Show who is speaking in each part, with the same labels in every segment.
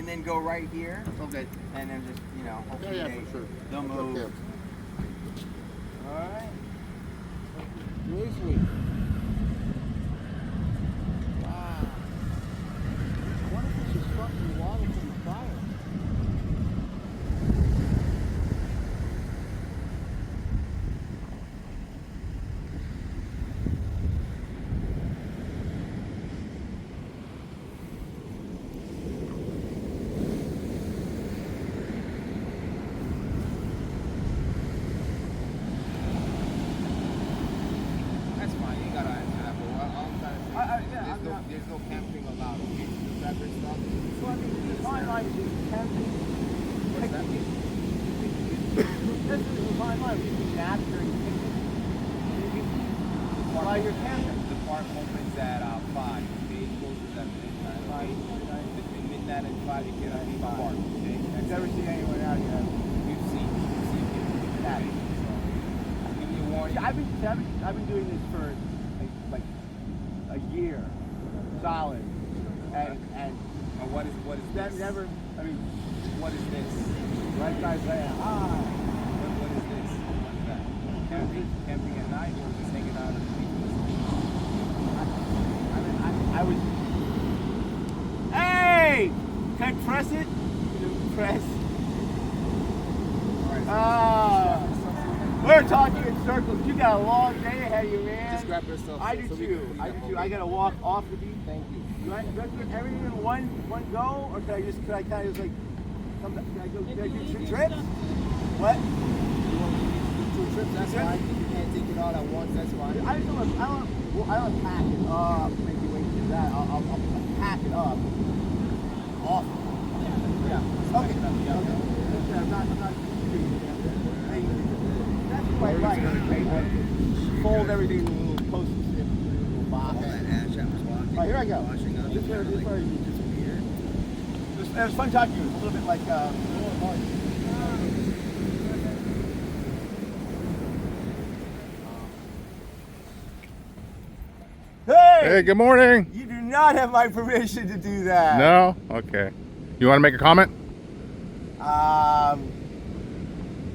Speaker 1: and then go right here.
Speaker 2: Okay.
Speaker 1: And then just, you know, hopefully
Speaker 2: For sure.
Speaker 1: they'll move.
Speaker 2: Okay.
Speaker 1: All right.
Speaker 2: Usually. Wow. What if this is fucking water from the fire?
Speaker 3: That's fine, you gotta answer that, but what I'm trying to say is there's no camping allowed, okay? The separate stuff.
Speaker 1: So I mean, the fine line is camping.
Speaker 3: What's that?
Speaker 1: This is the fine line. You can nap during picnic. While you're camping.
Speaker 3: The park opens at 5, okay? It closes at midnight, okay? Between midnight and 5, you cannot leave the park, okay?
Speaker 1: I've never seen anyone out here.
Speaker 3: You've seen people do that, okay? So, give me a warning.
Speaker 1: I've been doing this for like a year, solid, and
Speaker 3: What is this?
Speaker 1: never. I mean,
Speaker 3: What is this?
Speaker 1: right guys saying,
Speaker 3: What is this? What is that? Camping at night or just hanging out at the beach?
Speaker 1: I was. Hey, can I press it? Press.
Speaker 3: Alright.
Speaker 1: We're talking in circles. You got a long day ahead of you, man.
Speaker 3: Just grab yourself.
Speaker 1: I do too. I gotta walk off the beach.
Speaker 3: Thank you.
Speaker 1: Do I get everything in one go, or can I kind of just like come back? Can I do 2 trips? What?
Speaker 3: You want to do 2 trips? That's fine. If you can't take it all at once, that's fine.
Speaker 1: I don't pack it up. Maybe wait to that. I'll pack it up. Off. Yeah. Okay. I'm not. That's quite right. Fold everything in a little post-it box. All right, here I go. This way you disappear. It was fun talking to you. It's a little bit like
Speaker 4: Hey, good morning.
Speaker 1: You do not have my permission to do that.
Speaker 4: No? Okay. You want to make a comment?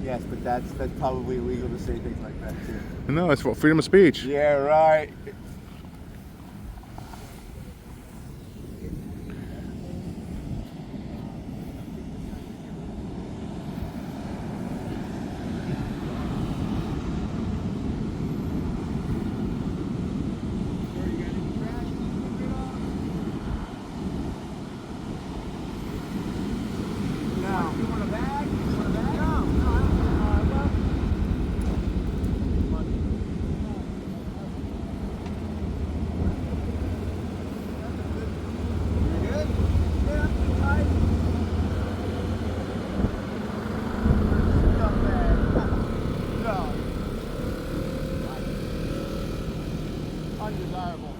Speaker 1: Yes, but that's probably illegal to say things like that too.
Speaker 4: No, it's for freedom of speech.
Speaker 1: Yeah, right. Undesirable.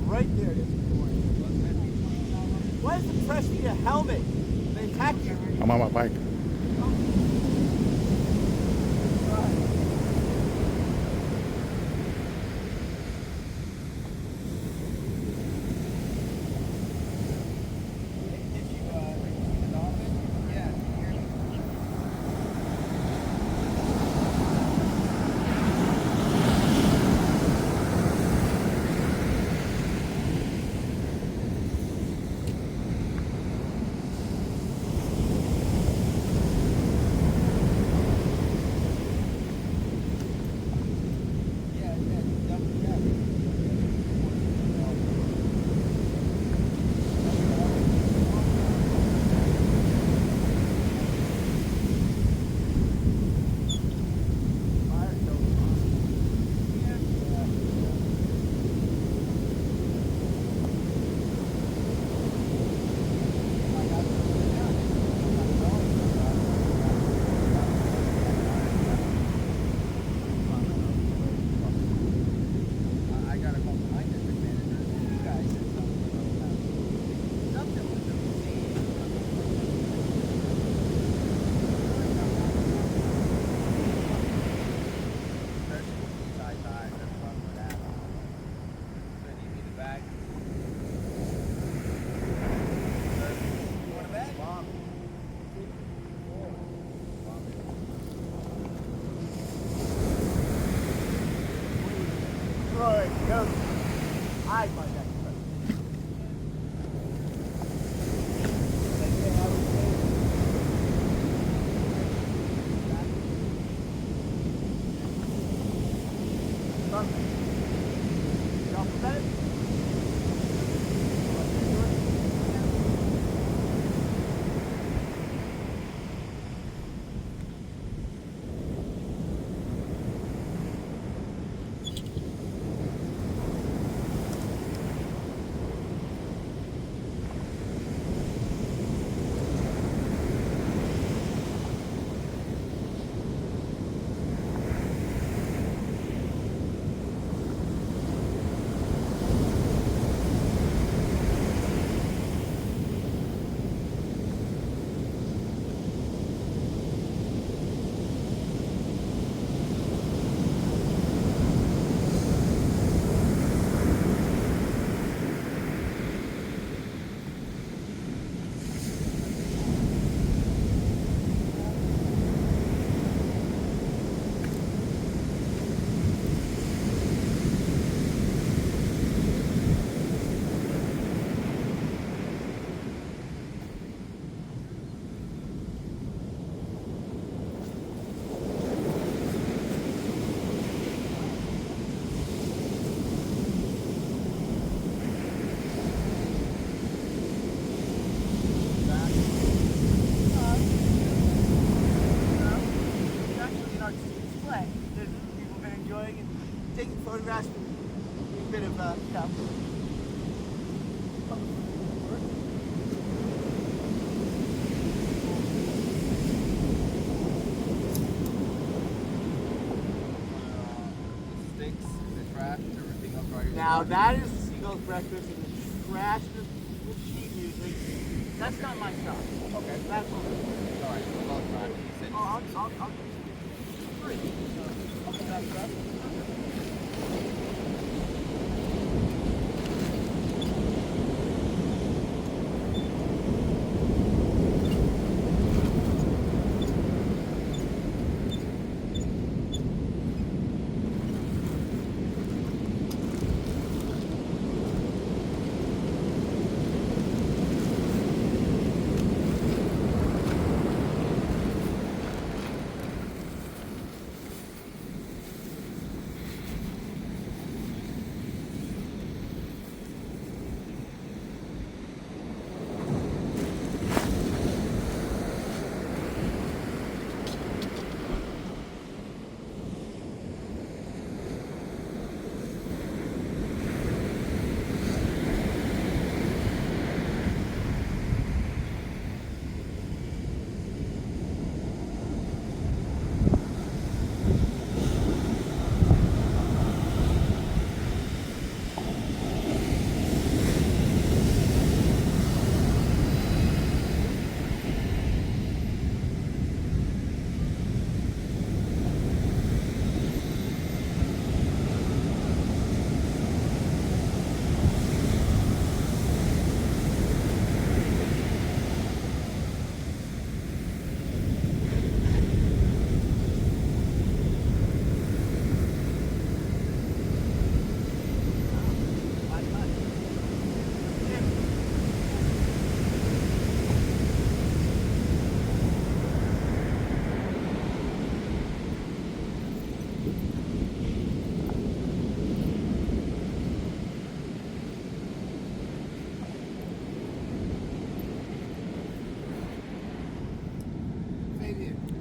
Speaker 1: Right there. Why does the press need a helmet? They attack you.
Speaker 4: I'm on my bike.
Speaker 1: Now that is seagull's breakfast and the trash with sheet music. That's not my stuff. Okay, that's what we're doing.
Speaker 3: Alright, I'll try. He said
Speaker 1: I'll free. So, I'll do that stuff.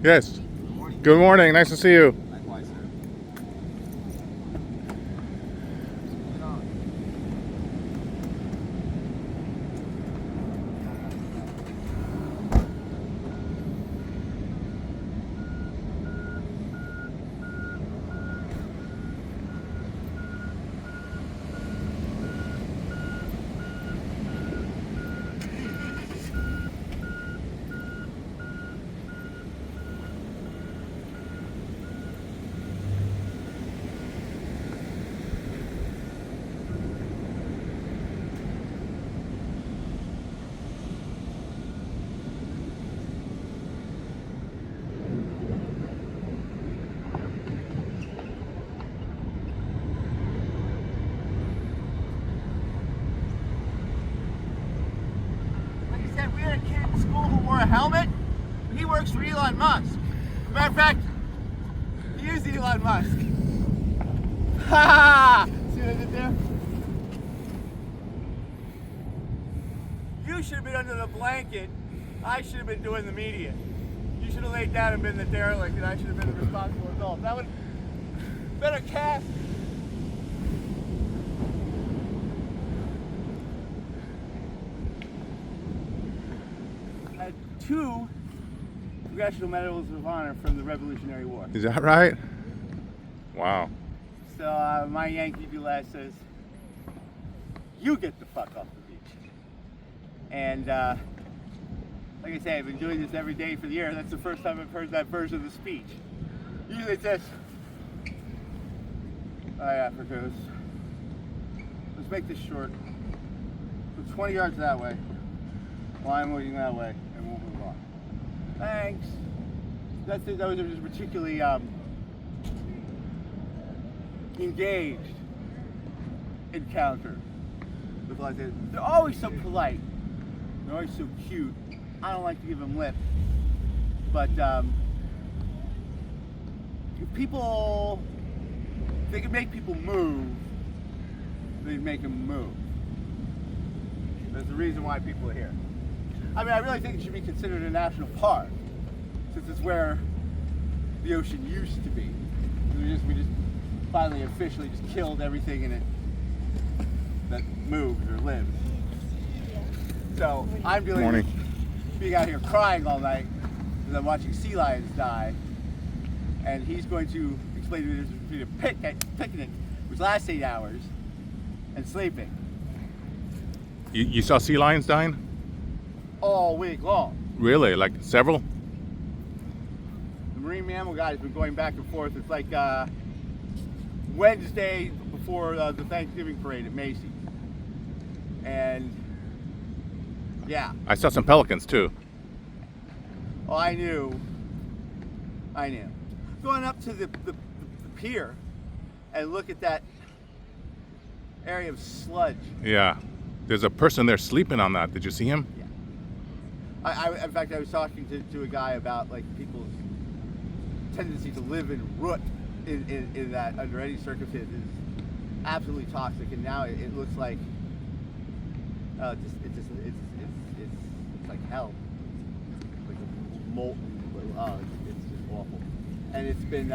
Speaker 4: Yes.
Speaker 3: good morning.
Speaker 4: Good morning. Nice to see you.
Speaker 3: Likewise, sir.
Speaker 1: A helmet. He works for Elon Musk. Matter of fact, he is Elon Musk. Ha! See what I did there? You should have been under the blanket. I should have been doing the media. You should have laid down and been the derelict, and I should have been the responsible adult. That would have been a cast. Had 2 Congressional Medals of Honor from the Revolutionary War.
Speaker 4: Is that right? Wow.
Speaker 1: So my Yankee Dulash says, you get the fuck off the beach. And like I say, I've been doing this every day for the year. That's the first time I've heard that version of the speech. Usually it says, all right, Africans, let's make this short. So 20 yards that way, line moving that way, and we'll move on. Thanks. Those are just particularly engaged encounter with like this. They're always so polite. They're always so cute. I don't like to give them lip, but if people, if they can make people move, they make them move. That's the reason why people are here. I mean, I really think it should be considered a national park, since it's where the ocean used to be. We just finally officially just killed everything in it that moves or lives. So I'm dealing with being out here crying all night because I'm watching sea lions die, and he's going to explain to me there's between a picnic, which lasts 8 hours, and sleeping
Speaker 4: You saw sea lions dying?
Speaker 1: all week long.
Speaker 4: Really? Like several?
Speaker 1: The marine mammal guy's been going back and forth. It's like Wednesday before the Thanksgiving parade at Macy's. And yeah.
Speaker 4: I saw some pelicans too.
Speaker 1: Oh, I knew. Going up to the pier and look at that area of sludge.
Speaker 4: Yeah. There's a person there sleeping on that. Did you see him?
Speaker 1: Yeah. In fact, I was talking to a guy about like people's tendency to live in root in that under any circumstance is absolutely toxic, and now it looks like it's like hell, like a molten. Oh, it's just awful, and it's been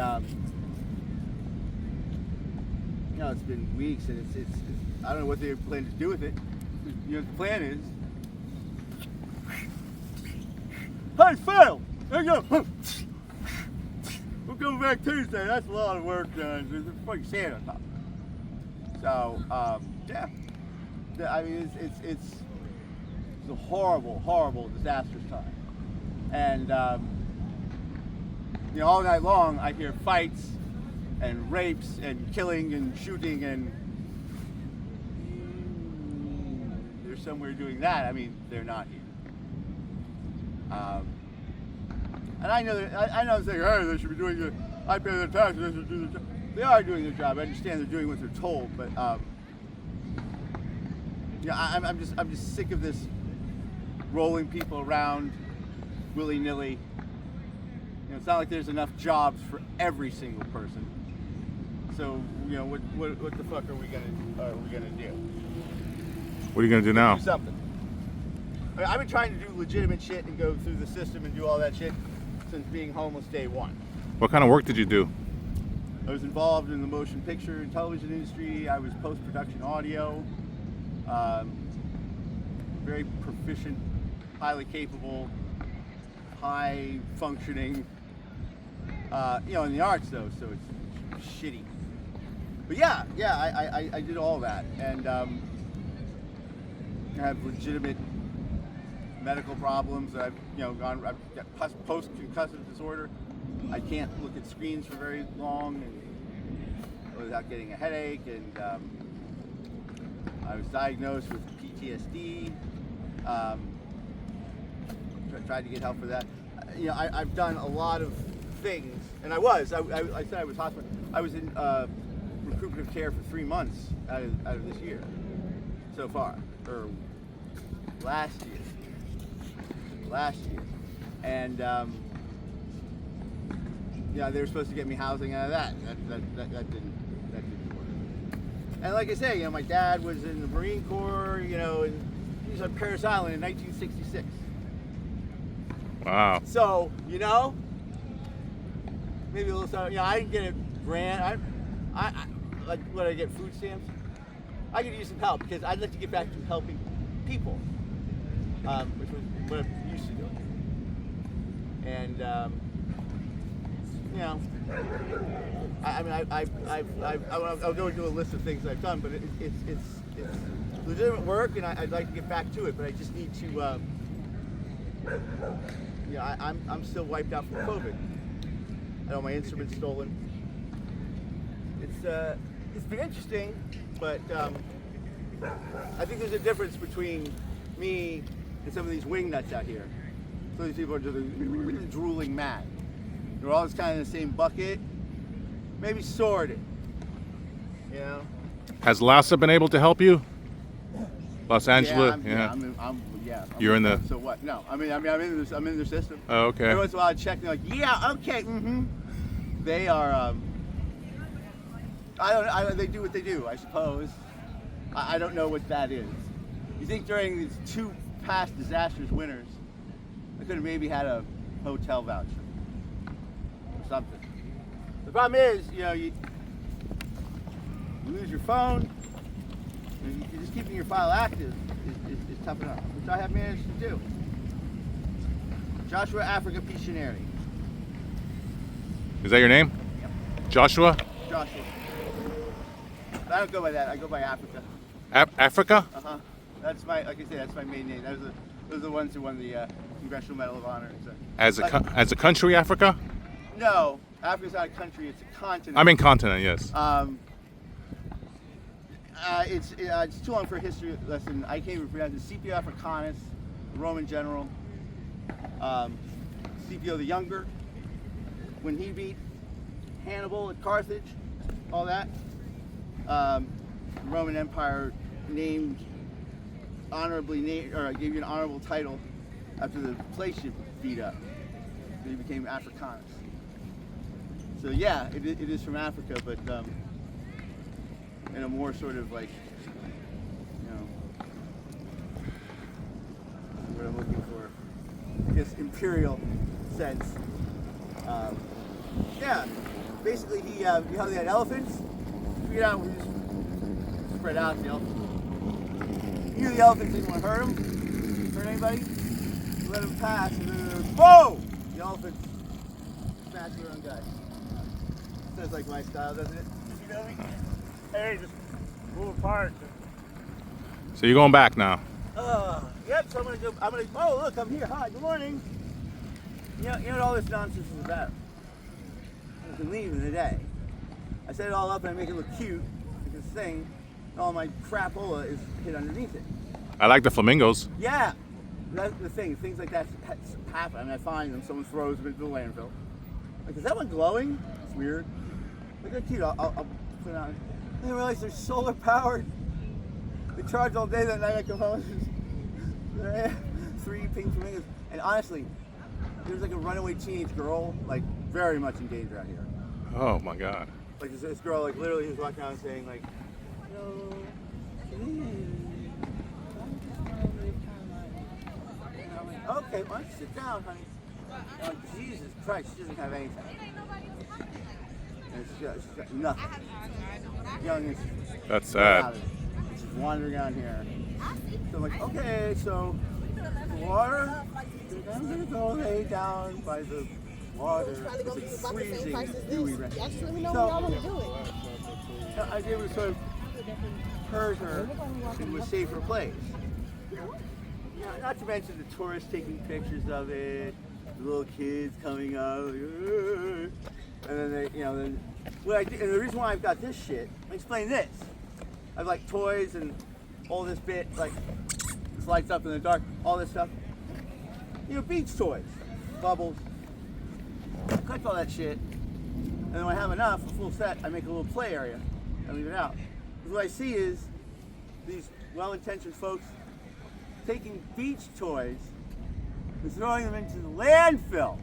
Speaker 1: it's been weeks, and it's I don't know what they plan to do with it. The plan is, hey Phil, there you go. We'll come back Tuesday. That's a lot of work done. There's a fucking sand on top. So yeah, I mean it's a horrible, disastrous time, and all night long I hear fights and rapes and killing and shooting, and they're somewhere doing that. I mean, they're not here. And I know they're saying, hey, they should be doing it. I pay their taxes, they should do their job. They are doing their job. I understand they're doing what they're told, but I'm just sick of this rolling people around willy-nilly. It's not like there's enough jobs for every single person. So what the fuck are we gonna do?
Speaker 4: What are you gonna do now?
Speaker 1: Do something. I mean, I've been trying to do legitimate shit and go through the system and do all that shit since being homeless day one.
Speaker 4: What kind of work did you do?
Speaker 1: I was involved in the motion picture and television industry. I was post-production audio. Very proficient, highly capable, high functioning. In the arts though, so it's shitty. But yeah, I did all that, and I have legitimate medical problems. I've got post-concussive disorder. I can't look at screens for very long and without getting a headache, and I was diagnosed with PTSD. Tried to get help for that. I've done a lot of things, and I said I was hospitalized. I was in recuperative care for 3 months out of this year so far, or last year, and they were supposed to get me housing out of that. That didn't work. And like I say, my dad was in the Marine Corps, and he was on Paris Island in 1966.
Speaker 4: Wow.
Speaker 1: So, maybe a little something. I didn't get a grant. I like, what, I get food stamps? I could use some help because I'd like to get back to helping people, which was what I used to do. And I'll go into a list of things I've done, but it's legitimate work, and I'd like to get back to it, but I just need to. I'm still wiped out from COVID. I know my instrument's stolen. It's been interesting, but I think there's a difference between me and some of these wing nuts out here. Some of these people are just drooling mad. They're all just kind of in the same bucket, maybe sorted.
Speaker 4: Has LAHSA been able to help you? Los Angeles?
Speaker 1: Yeah.
Speaker 4: You're in the.
Speaker 1: So what? No, I'm in their system.
Speaker 4: Oh, okay.
Speaker 1: Every once in a while I check, they're like, yeah, okay, They are, they do what they do, I suppose. I don't know what that is. You think during these 2 past disastrous winters, I could have maybe had a hotel voucher or something. The problem is, you lose your phone, and just keeping your file active is tough enough, which I have managed to do. Joshua Africa 𝗕𝗘𝗓𝗖𝗓.
Speaker 4: Is that your name?
Speaker 1: Yep.
Speaker 4: Joshua?
Speaker 1: Joshua. I don't go by that. I go by Africa.
Speaker 4: Africa?
Speaker 1: That's my, like I said, that's my main name. Those are the ones who won the Congressional Medal of Honor. So.
Speaker 4: As a country, Africa?
Speaker 1: No, Africa's not a country; it's a continent.
Speaker 4: I mean continent, yes.
Speaker 1: It's too long for a history lesson. I can't even pronounce it. Scipio Africanus, the Roman general. Scipio the Younger, when he beat Hannibal at Carthage, all that. The Roman Empire gave you an honorable title after the place you beat up. So you became Africanus. So yeah, it is from Africa, but in a more sort of like, what I'm looking for, I guess, imperial sense. Yeah, basically they had elephants. We just spread out the elephants. You knew the elephants didn't want to hurt anybody. Let them pass, and then boom! The elephants smash their own guy. Sounds like my style, doesn't it? You know me? Hey, just move apart.
Speaker 4: So you're going back now?
Speaker 1: Yep, so oh look, I'm here, hi, good morning. You know what all this nonsense is about? I can leave in a day. I set it all up and I make it look cute, like this thing, and all my crapola is hid underneath it.
Speaker 4: I like the flamingos.
Speaker 1: Yeah, that's the thing, things like that happen. I mean, I find them, someone throws them into the landfill. Like, is that one glowing? It's weird. Look how cute, I'll put it on. I didn't realize they're solar powered. They charge all day, that night I come home. 3 pink flamingos. And honestly, there's like a runaway teenage girl, like very much in danger out here.
Speaker 4: Oh my God.
Speaker 1: Like this girl, like literally was walking around saying like, "No, please, okay, why don't you sit down, honey?" Oh, Jesus Christ, she doesn't have anything. And she's got nothing. Young and
Speaker 4: That's sad.
Speaker 1: She's wandering around here. So I'm like, okay, so the water, I'm gonna go lay down by the water. It's like freezing, dewy rain. So I was able to sort of herd her into a safer place. Not to mention the tourists taking pictures of it, the little kids coming up, and then they, then what I did, and the reason why I've got this shit, I'll explain this. I've like toys and all this bit, like this lights up in the dark, all this stuff. Beach toys, bubbles. I collect all that shit, and then when I have enough, a full set, I make a little play area and leave it out. Because what I see is these well-intentioned folks taking beach toys and throwing them into the landfill,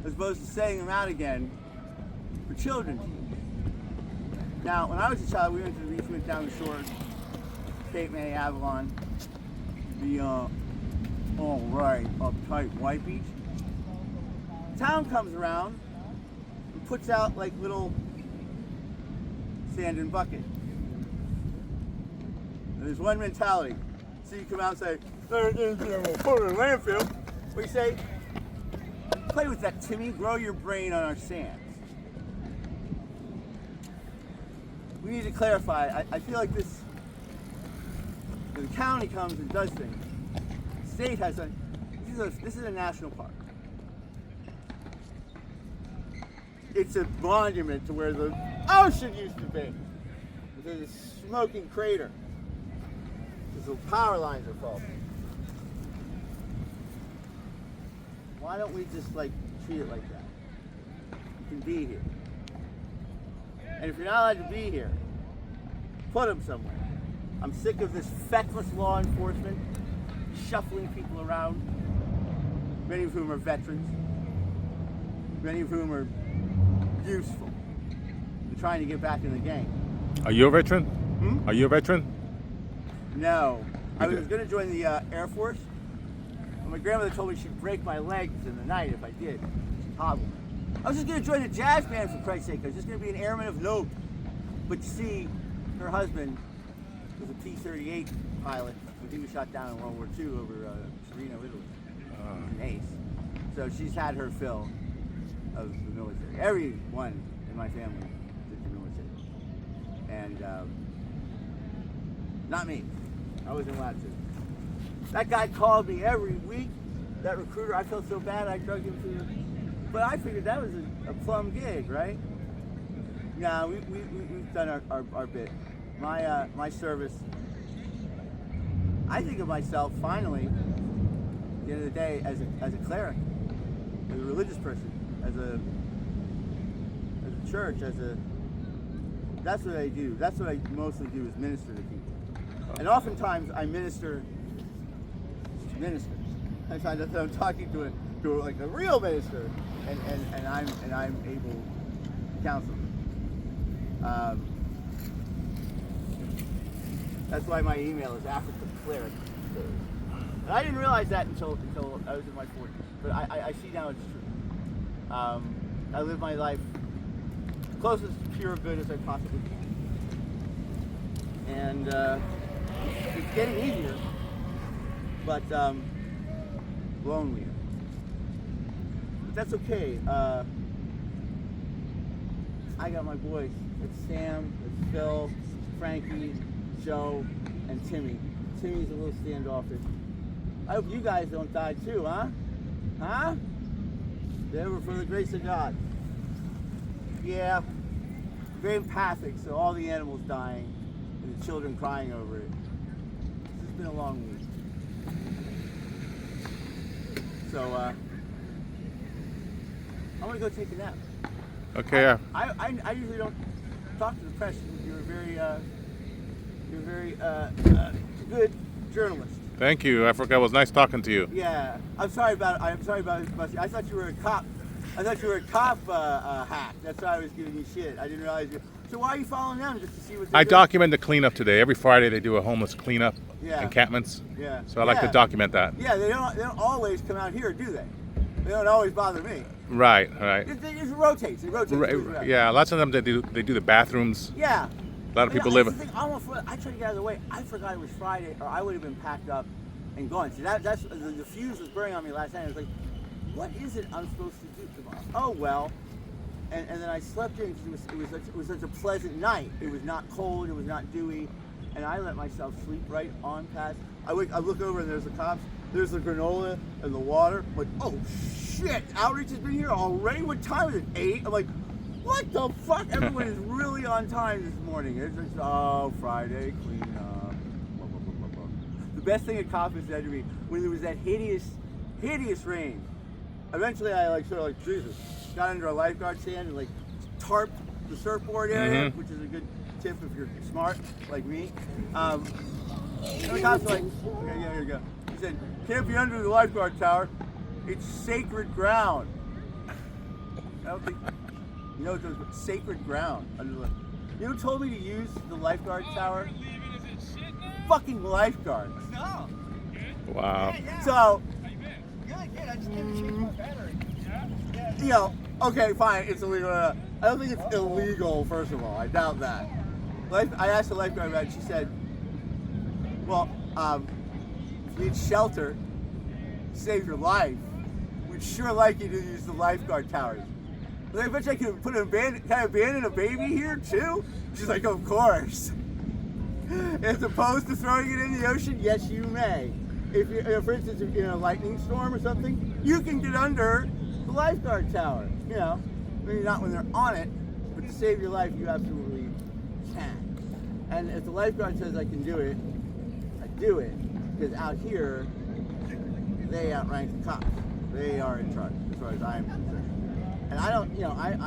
Speaker 1: as opposed to setting them out again for children to use. Now, when I was a child, we went to the beach, we went down the shore, Cape May, Avalon, the alright, uptight white beach. Town comes around and puts out like little sand and bucket. And there's one mentality. So you come out and say, put it in a landfill. We say, play with that, Timmy, grow your brain on our sands. We need to clarify. I feel like this, the county comes and does things. The state has done, this is a national park. It's a monument to where the ocean used to be. There's a smoking crater. Because the power lines are faulty. Why don't we just treat it like that? You can be here. And if you're not allowed to be here, put them somewhere. I'm sick of this feckless law enforcement shuffling people around, many of whom are veterans, many of whom are useful and trying to get back in the game.
Speaker 4: Are you a veteran? Are you a veteran?
Speaker 1: No. I was going to join the Air Force. And my grandmother told me she'd break my legs in the night if I did. She'd hobble me. I was just going to join a jazz band, for Christ's sake. I was just going to be an airman of note. But you see, her husband was a P-38 pilot when he was shot down in World War II over Torino, Italy. An ace. So she's had her fill of the military. Everyone in my family did the military. And Not me. I wasn't allowed to. That guy called me every week. That recruiter, I felt so bad I drug him to. But I figured that was a plum gig, right? Nah, we've done our bit. My service. I think of myself finally, at the end of the day, as a cleric, as a religious person, as a church, that's what I do. That's what I mostly do, is minister to people. And oftentimes I minister to ministers. I'm talking to like a real minister, and I'm able to counsel them. That's why my email is African Cleric. And I didn't realize that until I was in my 40s. But I see now it's true. I live my life closest to pure good as I possibly can. And it's getting easier, but lonelier. But that's okay. I got my boys. It's Sam, it's Phil, Frankie, Joe, and Timmy. Timmy's a little standoffish. I hope you guys don't die too, huh? Huh? Never, for the grace of God. Yeah. Very empathic, so all the animals dying and the children crying over it. It's been a long week. So, I'm gonna go take a nap.
Speaker 4: Okay.
Speaker 1: I usually don't talk to the press. You're a very good journalist.
Speaker 4: Thank you. I forgot. It was nice talking to you.
Speaker 1: Yeah, I'm sorry about I thought you were a cop. I thought you were a cop hack. That's why I was giving you shit. I didn't realize you. So why are you following them, just to see what they're
Speaker 4: I
Speaker 1: doing?
Speaker 4: document the cleanup today. Every Friday they do a homeless cleanup encampments.
Speaker 1: Yeah.
Speaker 4: So I like to document that.
Speaker 1: Yeah, they don't always come out here, do they? They don't always bother me.
Speaker 4: Right.
Speaker 1: It rotates. It rotates.
Speaker 4: Yeah, lots of them they do the bathrooms.
Speaker 1: Yeah.
Speaker 4: A lot of people live.
Speaker 1: I tried to get out of the way. I forgot it was Friday, or I would have been packed up and gone. See, that's the fuse was burning on me last night. I was like, what is it I'm supposed to do tomorrow? Oh well. And then I slept in because it was such a pleasant night. It was not cold. It was not dewy, and I let myself sleep right on past. I look over and there's the cops. There's the granola and the water. I'm like, oh shit! Outreach has been here already. What time is it? 8. I'm like, what the fuck? Everyone is really on time this morning. It's just, Friday cleanup. The best thing a cop has said to me when there was that hideous rain. Eventually, I Jesus, got under a lifeguard stand and tarped the surfboard area, which is a good tip if you're smart like me. And the cops were like, okay, yeah, here you go. He said, can't be under the lifeguard tower. It's sacred ground. I don't think, it's sacred ground. You know who told me to use the lifeguard tower? Fucking lifeguards.
Speaker 2: No.
Speaker 4: Wow.
Speaker 2: Yeah.
Speaker 1: So,
Speaker 2: Good. I just gave a change my battery.
Speaker 1: Okay, fine, it's illegal. I don't think it's illegal, first of all. I doubt that. I asked the lifeguard about it. She said, well, if you need shelter, save your life, we'd sure like you to use the lifeguard towers. But I bet you I can can I abandon a baby here too? She's like, of course. As opposed to throwing it in the ocean, yes, you may. If you, for instance, if you're in a lightning storm or something, you can get under the lifeguard tower. Maybe not when they're on it, but to save your life, you absolutely can. And if the lifeguard says I can do it, I do it. Because out here, they outrank the cops. They are in charge, as far as I'm concerned. And I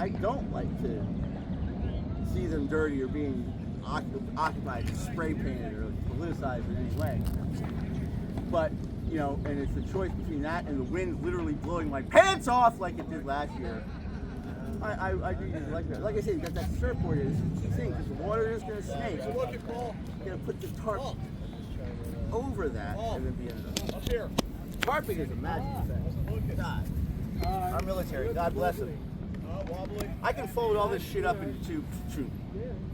Speaker 1: don't like to see them dirty or being occupied, spray painted, or politicized in any way. But, and it's the choice between that and the wind literally blowing my pants off like it did last year. I do use it like that. Like I said, you got that surfboard here. This is the key thing, because the water is going to snake. You got to put the tarp over that and then be in it.
Speaker 2: Up here.
Speaker 1: Tarping is a magic thing. God. Our military, God bless them. I can fold all this shit up into two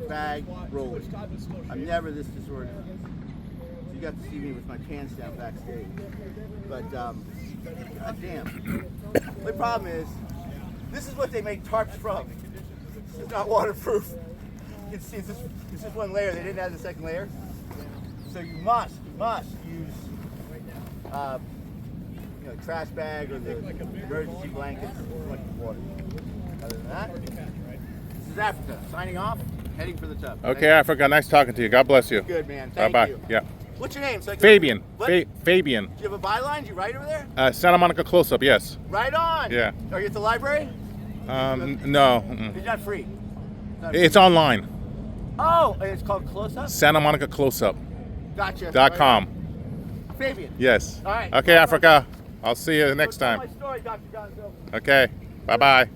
Speaker 1: bag, roll it. I'm never this disorganized. You got to see me with my pants down backstage. But, goddamn. The problem is, this is what they make tarps from. It's not waterproof. You can see it's just one layer. They didn't add the second layer. So you must use, trash bag or the emergency blanket to collect the water. Other than that, this is Africa. Signing off, heading for the tub.
Speaker 4: Okay, Africa. Nice talking to you. God bless you.
Speaker 1: Good, man. Thank
Speaker 4: Bye-bye.
Speaker 1: you.
Speaker 4: Yeah.
Speaker 1: What's your name? So
Speaker 4: Fabian.
Speaker 1: What?
Speaker 4: Fabian.
Speaker 1: Do you have a byline? Do you write over there?
Speaker 4: Santa Monica close-up, yes.
Speaker 1: Right on.
Speaker 4: Yeah.
Speaker 1: Are you at the library?
Speaker 4: No.
Speaker 1: It's not free.
Speaker 4: It's online.
Speaker 1: Oh, and it's called Close Up?
Speaker 4: Santa Monica close-up.
Speaker 1: Gotcha.
Speaker 4: .com.
Speaker 1: Fabian.
Speaker 4: Yes.
Speaker 1: All right.
Speaker 4: Okay, Africa. I'll see you next
Speaker 1: Tell
Speaker 4: time.
Speaker 1: my story, Dr. Gonzo.
Speaker 4: Okay. Bye-bye.